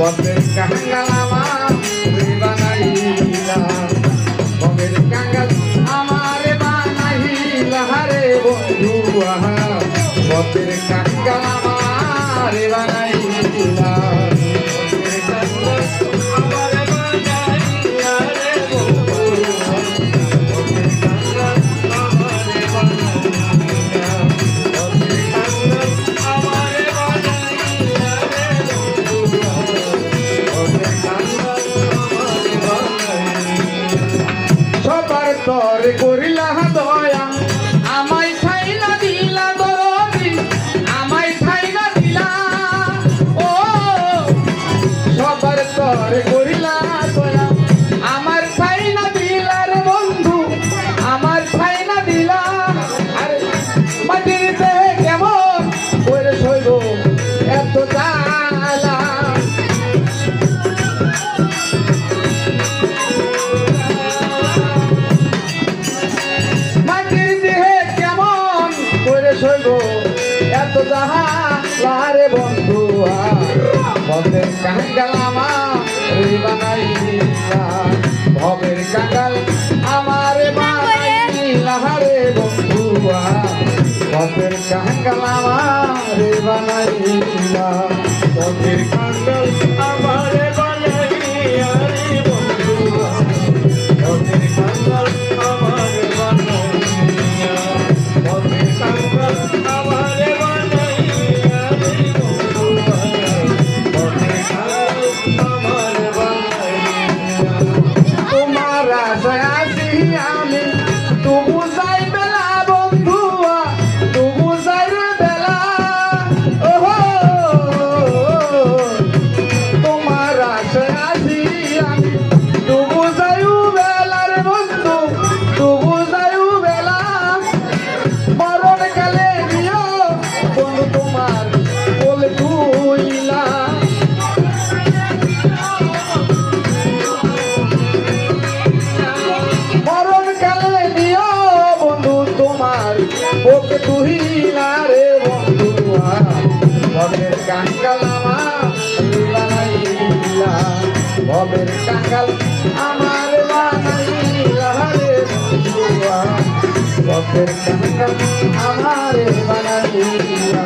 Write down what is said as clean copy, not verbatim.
পথের কাঙ্গাল আমারে বানাইলা ভবের কাঙ্গাল আমারে বানাইলা রে বন্ধু পথের কাঙ্গাল আমারে বানাইলা তরে করিলা দয়া আমায় ছাইলা দিলা দরদি আমায় ছাইলা দিলা ও সবার তরে করিলা দয়া আমার ছাইলা দিলা রে বন্ধু আমার ছাইলা দিলা আরে মাটির দেহে কেমন ওরে সইব এত জ্বালা এত যাহারে বন্ধু ভবের কাঙ্গাল আমারে বানাইলা ভবের কাঙ্গাল আমারে বানাইলা রে বন্ধু ভবের কাঙ্গাল আমারে বানাইলা ভবের কাঙ্গাল আমারে বানাইলা রে বন্ধু ভবের কাঙ্গাল আমারে বানাইলা ভবের কাঙ্গাল আমারে বানাইলা রে বন্ধু ভবের কাঙ্গাল আমারে বানাইলা তোমার আশায় আছি আমি তবু যাই বেলা বন্ধু তবু যাই বেলা ওহো তোমার আশায় আছি আমি তবু যাই বেলা রে বন্ধু তবু যাই বেলা মরণ কালে দিও বন্ধু তোমার বলে তুইলা মরণ কালে দিও বন্ধু তোমার ওকে তুহিলা রে বন্ধু ভবের কাঙ্গাল আমারে বানাইলা ভবের কাঙ্গাল আমারে বানাইলা রে বন্ধু ভবের কাঙ্গাল আমারে বানাইলা